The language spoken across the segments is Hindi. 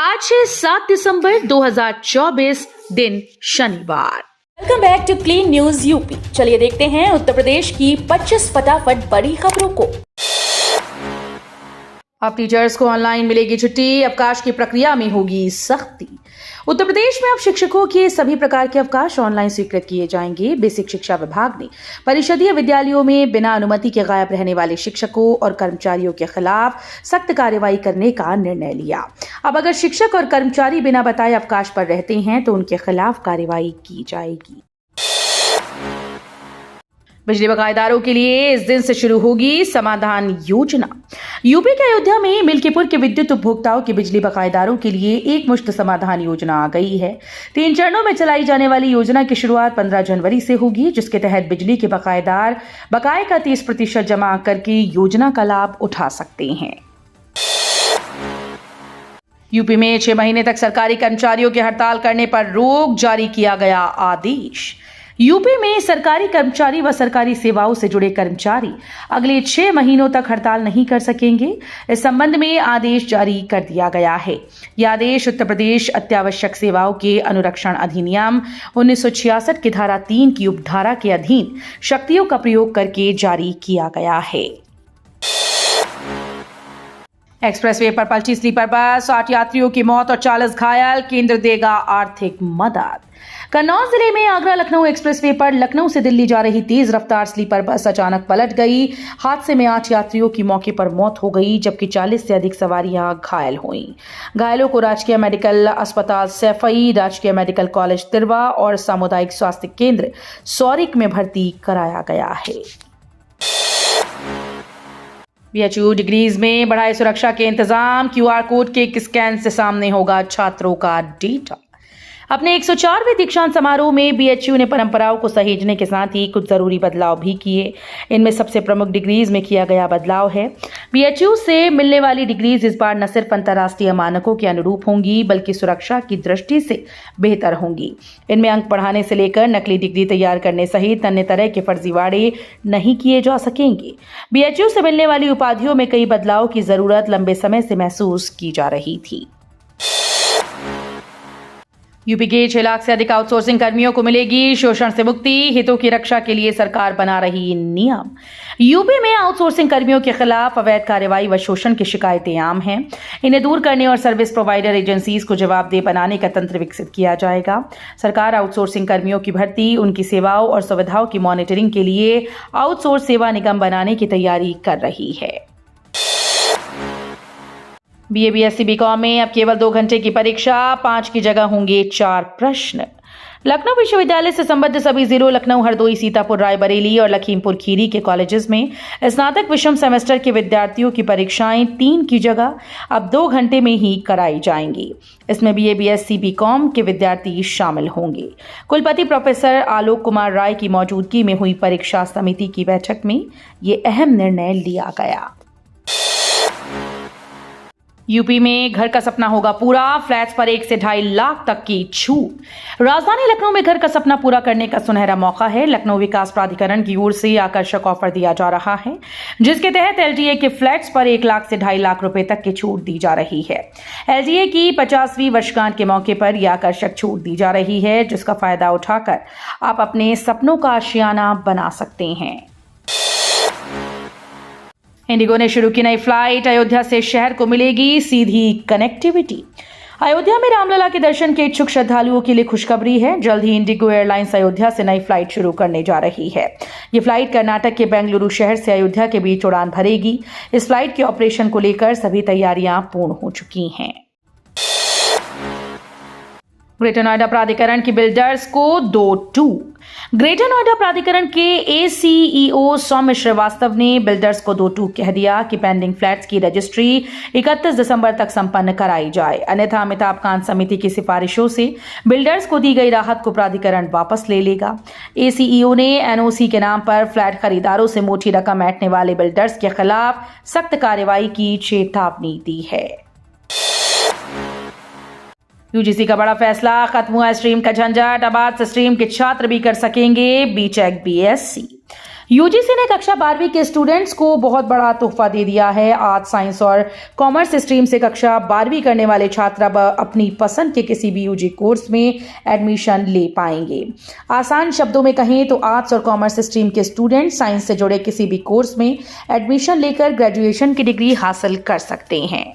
आज है 7 दिसंबर 2024 दिन शनिवार। Welcome back to clean news UP. चलिए देखते हैं उत्तर प्रदेश की 25 फटाफट बड़ी खबरों को। अब टीचर्स को ऑनलाइन मिलेगी छुट्टी, अवकाश की प्रक्रिया में होगी सख्ती। उत्तर प्रदेश में अब शिक्षकों के सभी प्रकार के अवकाश ऑनलाइन स्वीकृत किए जाएंगे। बेसिक शिक्षा विभाग ने परिषदीय विद्यालयों में बिना अनुमति के गायब रहने वाले शिक्षकों और कर्मचारियों के खिलाफ सख्त कार्रवाई करने का निर्णय लिया। अब अगर शिक्षक और कर्मचारी बिना बताए अवकाश पर रहते हैं तो उनके खिलाफ कार्रवाई की जाएगी। बिजली बकायेदारों के लिए इस दिन से शुरू होगी समाधान योजना। यूपी के अयोध्या में मिल्कीपुर के विद्युत उपभोक्ताओं के बिजली बकायेदारों के लिए एक मुश्त समाधान योजना आ गई है। 3 चरणों में चलाई जाने वाली योजना की शुरुआत 15 जनवरी से होगी, जिसके तहत बिजली के बकायेदार बकाये का 30% जमा करके योजना का लाभ उठा सकते हैं। यूपी में 6 महीने तक सरकारी कर्मचारियों की हड़ताल करने पर रोक, जारी किया गया आदेश। यूपी में सरकारी कर्मचारी व सरकारी सेवाओं से जुड़े कर्मचारी अगले 6 महीनों तक हड़ताल नहीं कर सकेंगे। इस संबंध में आदेश जारी कर दिया गया है। यह आदेश उत्तर प्रदेश अत्यावश्यक सेवाओं के अनुरक्षण अधिनियम 1966 की धारा 3 की उपधारा के अधीन शक्तियों का प्रयोग करके जारी किया गया है। एक्सप्रेसवे पर पलटी स्लीपर बस, 8 यात्रियों की मौत और 40 घायल, केंद्र देगा आर्थिक मदद। कन्नौज जिले में आगरा लखनऊ एक्सप्रेसवे पर लखनऊ से दिल्ली जा रही तेज रफ्तार स्लीपर बस अचानक पलट गई। हादसे में 8 यात्रियों की मौके पर मौत हो गई, जबकि 40 से अधिक सवारियां घायल हुईं। घायलों को राजकीय मेडिकल अस्पताल सैफई, राजकीय मेडिकल कॉलेज तिरवा और सामुदायिक स्वास्थ्य केंद्र सौरिक में भर्ती कराया गया है। बीएचयू डिग्रीज में बढ़ाए सुरक्षा के इंतजाम, QR कोड के स्कैन से सामने होगा छात्रों का डेटा। अपने 104वें दीक्षांत समारोह में बीएचयू ने परंपराओं को सहेजने के साथ ही कुछ जरूरी बदलाव भी किए। इनमें सबसे प्रमुख डिग्रीज में किया गया बदलाव है। बीएचयू से मिलने वाली डिग्रीज इस बार न सिर्फ अंतर्राष्ट्रीय मानकों के अनुरूप होंगी, बल्कि सुरक्षा की दृष्टि से बेहतर होंगी। इनमें अंक बढ़ाने से लेकर नकली डिग्री तैयार करने सहित अन्य तरह के फर्जीवाड़े नहीं किए जा सकेंगे। बीएचयू से मिलने वाली उपाधियों में कई बदलाव की जरूरत लंबे समय से महसूस की जा रही थी। यूपी के 6 लाख से अधिक आउटसोर्सिंग कर्मियों को मिलेगी शोषण से मुक्ति, हितों की रक्षा के लिए सरकार बना रही नियम। यूपी में आउटसोर्सिंग कर्मियों के खिलाफ अवैध कार्रवाई व शोषण की शिकायतें आम हैं। इन्हें दूर करने और सर्विस प्रोवाइडर एजेंसीज को जवाबदेह बनाने का तंत्र विकसित किया जाएगा। सरकार आउटसोर्सिंग कर्मियों की भर्ती, उनकी सेवाओं और सुविधाओं की मॉनिटरिंग के लिए आउटसोर्स सेवा निगम बनाने की तैयारी कर रही है। BA BSc BCom में अब केवल 2 घंटे की परीक्षा, 5 की जगह होंगे 4 प्रश्न। लखनऊ विश्वविद्यालय से संबद्ध सभी जिलों लखनऊ, हरदोई, सीतापुर, रायबरेली और लखीमपुर खीरी के कॉलेजेस में स्नातक विषम सेमेस्टर के विद्यार्थियों की परीक्षाएं 3 की जगह अब 2 घंटे में ही कराई जाएंगी। इसमें BA BSc BCom के विद्यार्थी शामिल होंगे। कुलपति प्रोफेसर आलोक कुमार राय की मौजूदगी में हुई परीक्षा समिति की बैठक में ये अहम निर्णय लिया गया। यूपी में घर का सपना होगा पूरा, फ्लैट्स पर 1 से 2.5 लाख तक की छूट। राजधानी लखनऊ में घर का सपना पूरा करने का सुनहरा मौका है। लखनऊ विकास प्राधिकरण की ओर से आकर्षक ऑफर दिया जा रहा है, जिसके तहत LTA के फ्लैट्स पर 1 लाख से 2.5 लाख रुपए तक की छूट दी जा रही है। LTA की 50वीं वर्षगांठ के मौके पर यह आकर्षक छूट दी जा रही है, जिसका फायदा उठाकर आप अपने सपनों का आशियाना बना सकते हैं। इंडिगो ने शुरू की नई फ्लाइट, अयोध्या से शहर को मिलेगी सीधी कनेक्टिविटी। अयोध्या में रामलला के दर्शन के इच्छुक श्रद्धालुओं के लिए खुशखबरी है। जल्द ही इंडिगो एयरलाइंस अयोध्या से नई फ्लाइट शुरू करने जा रही है। ये फ्लाइट कर्नाटक के बेंगलुरु शहर से अयोध्या के बीच उड़ान भरेगी। इस फ्लाइट के ऑपरेशन को लेकर सभी तैयारियां पूर्ण हो चुकी हैं। ग्रेटर नोएडा प्राधिकरण की बिल्डर्स को 2-2। ग्रेटर नोएडा प्राधिकरण के ACEO सौम्य श्रीवास्तव ने बिल्डर्स को 2-2 कह दिया कि पेंडिंग फ्लैट्स की रजिस्ट्री 31 दिसंबर तक संपन्न कराई जाए, अन्यथा अमिताभ कांत समिति की सिफारिशों से बिल्डर्स को दी गई राहत को प्राधिकरण वापस ले लेगा। ACEO ने NOC के नाम पर फ्लैट खरीदारों से मोटी रकम ऐंठने वाले बिल्डर्स के खिलाफ सख्त कार्रवाई की चेतावनी दी है। UGC का बड़ा फैसला, खत्म हुआ स्ट्रीम का झंझट, अब आज से स्ट्रीम के छात्र भी कर सकेंगे BTech BSc। यूजीसी ने कक्षा 12वीं के स्टूडेंट्स को बहुत बड़ा तोहफा दे दिया है। आर्ट्स, साइंस और कॉमर्स स्ट्रीम से कक्षा 12वीं करने वाले छात्र अब अपनी पसंद के किसी भी यूजी कोर्स में एडमिशन ले पाएंगे। आसान शब्दों में कहें तो आर्ट्स और कॉमर्स स्ट्रीम के स्टूडेंट साइंस से जुड़े किसी भी कोर्स में एडमिशन लेकर ग्रेजुएशन की डिग्री हासिल कर सकते हैं।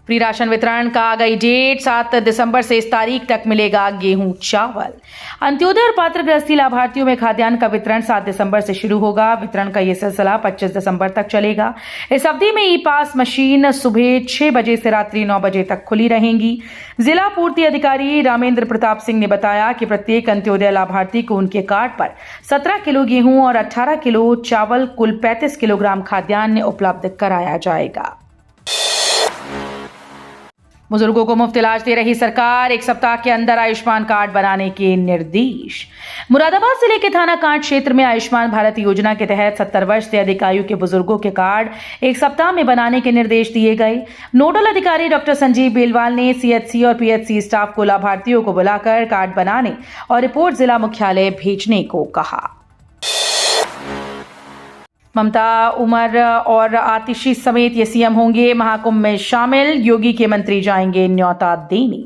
फ्री राशन वितरण का आ गई डेट। 7 दिसंबर से इस तारीख तक मिलेगा गेहूं, चावल। अंत्योदय और पात्र गृहस्थी लाभार्थियों में खाद्यान्न का वितरण 7 दिसंबर से शुरू होगा। वितरण का यह सिलसिला 25 दिसंबर तक चलेगा। इस अवधि में ई पास मशीन सुबह 6 बजे से रात्रि 9 बजे तक खुली रहेंगी। जिला पूर्ति अधिकारी रामेंद्र प्रताप सिंह ने बताया कि प्रत्येक अंत्योदय लाभार्थी को उनके कार्ड पर 17 किलो गेहूं और 18 किलो चावल, कुल 35 किलोग्राम खाद्यान्न उपलब्ध कराया जाएगा। बुजुर्गों को मुफ्त इलाज दे रही सरकार। 1 सप्ताह के अंदर आयुष्मान कार्ड बनाने के निर्देश। मुरादाबाद जिले के थाना कांड क्षेत्र में आयुष्मान भारत योजना के तहत 70 वर्ष से अधिक आयु के बुजुर्गों के कार्ड 1 सप्ताह में बनाने के निर्देश दिए गए। नोडल अधिकारी डॉक्टर संजीव बेलवाल ने सीएचसी और पीएचसी स्टाफ को लाभार्थियों को बुलाकर कार्ड बनाने और रिपोर्ट जिला मुख्यालय भेजने को कहा। ममता, उमर और आतिशी समेत ये सीएम होंगे महाकुंभ में शामिल। योगी के मंत्री जाएंगे न्योता देने।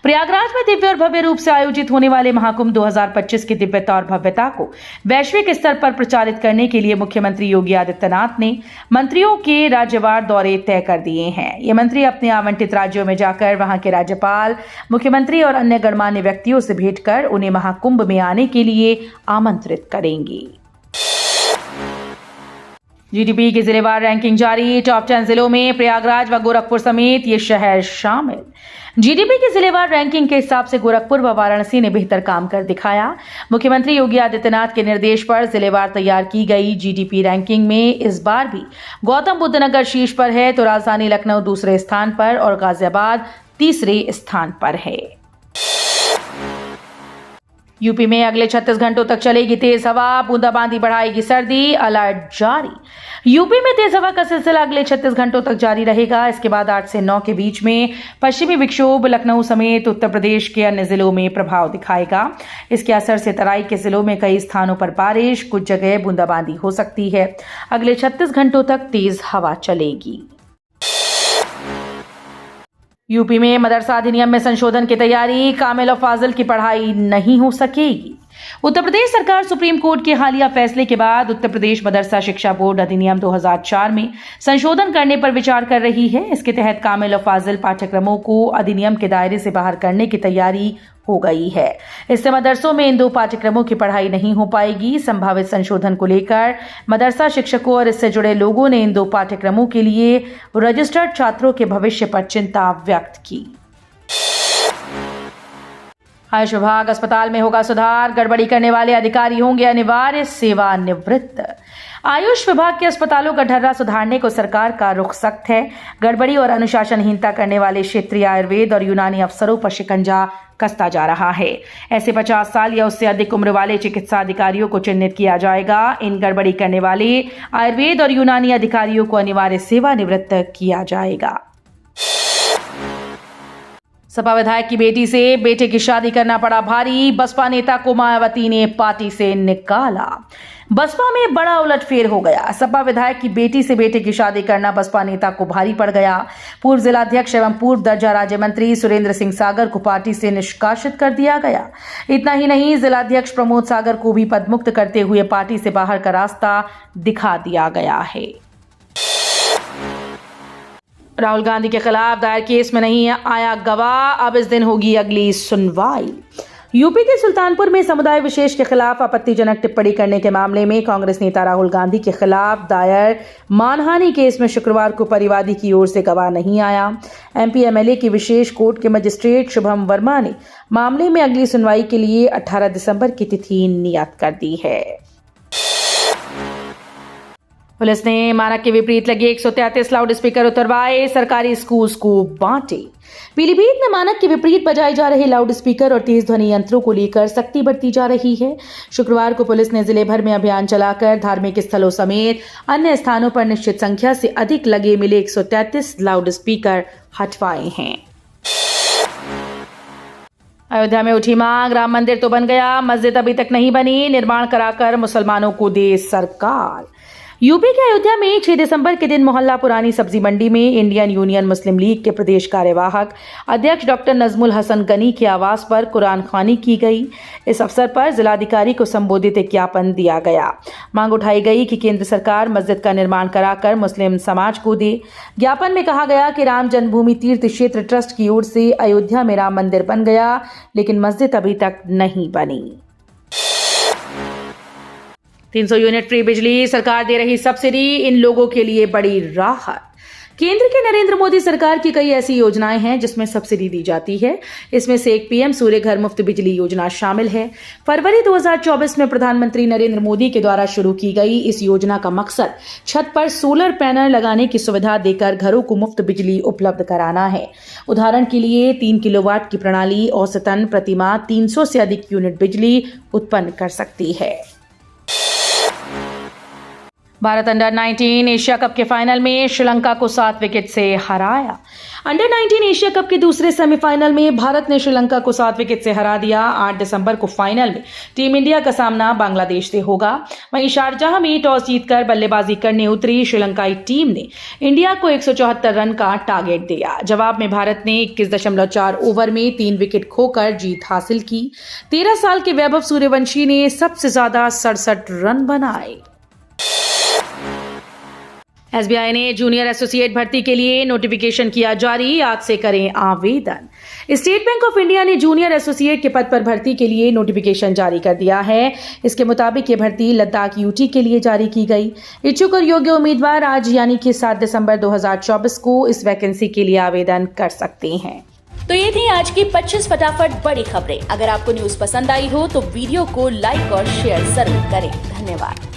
प्रयागराज में दिव्य और भव्य रूप से आयोजित होने वाले महाकुंभ 2025 की दिव्यता और भव्यता को वैश्विक स्तर पर प्रचारित करने के लिए मुख्यमंत्री योगी आदित्यनाथ ने मंत्रियों के राज्यवार दौरे तय कर दिए हैं। ये मंत्री अपने आवंटित राज्यों में जाकर वहां के राज्यपाल, मुख्यमंत्री और अन्य गणमान्य व्यक्तियों से भेंट कर उन्हें महाकुंभ में आने के लिए आमंत्रित करेंगे। जीडीपी की जिलेवार रैंकिंग जारी। टॉप 10 जिलों में प्रयागराज व गोरखपुर समेत ये शहर शामिल। जीडीपी की जिलेवार रैंकिंग के हिसाब से गोरखपुर व वाराणसी ने बेहतर काम कर दिखाया। मुख्यमंत्री योगी आदित्यनाथ के निर्देश पर जिलेवार तैयार की गई जीडीपी रैंकिंग में इस बार भी गौतम बुद्ध नगर शीर्ष पर है तो राजधानी लखनऊ दूसरे स्थान पर और गाजियाबाद तीसरे स्थान पर है। यूपी में अगले 36 घंटों तक चलेगी तेज हवा, बूंदाबांदी बढ़ाएगी सर्दी, अलर्ट जारी। यूपी में तेज हवा का सिलसिला अगले 36 घंटों तक जारी रहेगा। इसके बाद 8 से 9 के बीच में पश्चिमी विक्षोभ लखनऊ समेत उत्तर प्रदेश के अन्य जिलों में प्रभाव दिखाएगा। इसके असर से तराई के जिलों में कई स्थानों पर बारिश, कुछ जगह बूंदाबांदी हो सकती है। अगले 36 घंटों तक तेज हवा चलेगी। यूपी में मदरसा अधिनियम में संशोधन की तैयारी। कामिल और फाजिल की पढ़ाई नहीं हो सकेगी। उत्तर प्रदेश सरकार सुप्रीम कोर्ट के हालिया फैसले के बाद उत्तर प्रदेश मदरसा शिक्षा बोर्ड अधिनियम 2004 में संशोधन करने पर विचार कर रही है। इसके तहत कामिल और फाजिल पाठ्यक्रमों को अधिनियम के दायरे से बाहर करने की तैयारी हो गई है। इससे मदरसों में इन 2 पाठ्यक्रमों की पढ़ाई नहीं हो पाएगी। संभावित संशोधन को लेकर मदरसा शिक्षकों और इससे जुड़े लोगों ने इन 2 पाठ्यक्रमों के लिए रजिस्टर्ड छात्रों के भविष्य पर चिंता व्यक्त की। आयुष विभाग अस्पताल में होगा सुधार। गड़बड़ी करने वाले अधिकारी होंगे अनिवार्य सेवानिवृत्त। आयुष विभाग के अस्पतालों का ढर्रा सुधारने को सरकार का रुख सख्त है। गड़बड़ी और अनुशासनहीनता करने वाले क्षेत्रीय आयुर्वेद और यूनानी अफसरों पर शिकंजा कसता जा रहा है। ऐसे 50 साल या उससे अधिक उम्र वाले चिकित्सा अधिकारियों को चिन्हित किया जाएगा। इन गड़बड़ी करने वाले आयुर्वेद और यूनानी अधिकारियों को अनिवार्य सेवानिवृत्त किया जाएगा। सपा विधायक की बेटी से बेटे की शादी करना पड़ा भारी। बसपा नेता को मायावती ने पार्टी से निकाला। बसपा में बड़ा उलटफेर हो गया। सपा विधायक की बेटी से बेटे की शादी करना बसपा नेता को भारी पड़ गया। पूर्व जिलाध्यक्ष एवं पूर्व दर्जा राज्य मंत्री सुरेंद्र सिंह सागर को पार्टी से निष्कासित कर दिया गया। इतना ही नहीं, जिलाध्यक्ष प्रमोद सागर को भी पदमुक्त करते हुए पार्टी से बाहर का रास्ता दिखा दिया गया है। राहुल गांधी के खिलाफ दायर केस में नहीं आया गवाह। अब इस दिन होगी अगली सुनवाई। यूपी के सुल्तानपुर में समुदाय विशेष के खिलाफ आपत्तिजनक टिप्पणी करने के मामले में कांग्रेस नेता राहुल गांधी के खिलाफ दायर मानहानि केस में शुक्रवार को परिवादी की ओर से गवाह नहीं आया। एमपी एमएलए की विशेष कोर्ट के मजिस्ट्रेट शुभम वर्मा ने मामले में अगली सुनवाई के लिए 18 दिसंबर की तिथि नियत कर दी है। पुलिस ने मानक के विपरीत लगे 133 लाउड स्पीकर उतरवाए। सरकारी स्कूल्स को बांटे। पीलीभीत में मानक के विपरीत बजाए जा रहे लाउड स्पीकर और तेज ध्वनि यंत्रों को लेकर सख्ती बरती जा रही है। शुक्रवार को पुलिस ने जिले भर में अभियान चलाकर धार्मिक स्थलों समेत अन्य स्थानों पर निश्चित संख्या से अधिक लगे मिले 133 लाउड स्पीकर हटवाए हैं। अयोध्या में उठी मांग, राम मंदिर तो बन गया, मस्जिद अभी तक नहीं बनी, निर्माण कराकर मुसलमानों को दे सरकार। यूपी के अयोध्या में 6 दिसंबर के दिन मोहल्ला पुरानी सब्जी मंडी में इंडियन यूनियन मुस्लिम लीग के प्रदेश कार्यवाहक अध्यक्ष डॉक्टर नजमुल हसन गनी के आवास पर कुरान ख्वानी की गई। इस अवसर पर जिलाधिकारी को संबोधित एक ज्ञापन दिया गया। मांग उठाई गई कि केंद्र सरकार मस्जिद का निर्माण कराकर मुस्लिम समाज को दे। ज्ञापन में कहा गया कि राम जन्मभूमि तीर्थ क्षेत्र ट्रस्ट की ओर से अयोध्या में राम मंदिर बन गया, लेकिन मस्जिद अभी तक नहीं बनी। 300 यूनिट फ्री बिजली, सरकार दे रही सब्सिडी, इन लोगों के लिए बड़ी राहत। केंद्र की नरेंद्र मोदी सरकार की कई ऐसी योजनाएं हैं जिसमें सब्सिडी दी जाती है। इसमें से एक पीएम सूर्य घर मुफ्त बिजली योजना शामिल है। फरवरी 2024 में प्रधानमंत्री नरेंद्र मोदी के द्वारा शुरू की गई इस योजना का मकसद छत पर सोलर पैनल लगाने की सुविधा देकर घरों को मुफ्त बिजली उपलब्ध कराना है। उदाहरण के लिए 3 किलोवाट की प्रणाली औसतन प्रति माह 300 से अधिक यूनिट बिजली उत्पन्न कर सकती है। भारत अंडर 19 एशिया कप के फाइनल में श्रीलंका को 7 विकेट से हराया। अंडर 19 एशिया कप के दूसरे सेमीफाइनल में भारत ने श्रीलंका को 7 विकेट से हरा दिया। 8 दिसंबर को फाइनल में टीम इंडिया का सामना बांग्लादेश से होगा। वहीं शारजाह में टॉस जीतकर बल्लेबाजी करने उतरी श्रीलंकाई टीम ने इंडिया को 174 रन का टारगेट दिया। जवाब में भारत ने 21.4 ओवर में 3 विकेट खोकर जीत हासिल की। 13 साल के वैभव सूर्यवंशी ने सबसे ज्यादा 67 रन बनाए। एसबीआई ने जूनियर एसोसिएट भर्ती के लिए नोटिफिकेशन किया जारी, आज से करें आवेदन। स्टेट बैंक ऑफ इंडिया ने जूनियर एसोसिएट के पद पर भर्ती के लिए नोटिफिकेशन जारी कर दिया है। इसके मुताबिक ये भर्ती लद्दाख यूटी के लिए जारी की गई। इच्छुक और योग्य उम्मीदवार आज यानी कि 7 दिसंबर 2024 को इस वैकेंसी के लिए आवेदन कर सकते हैं। तो ये थी आज की 25 फटाफट बड़ी खबरें। अगर आपको न्यूज पसंद आई हो तो वीडियो को लाइक और शेयर जरूर करें। धन्यवाद।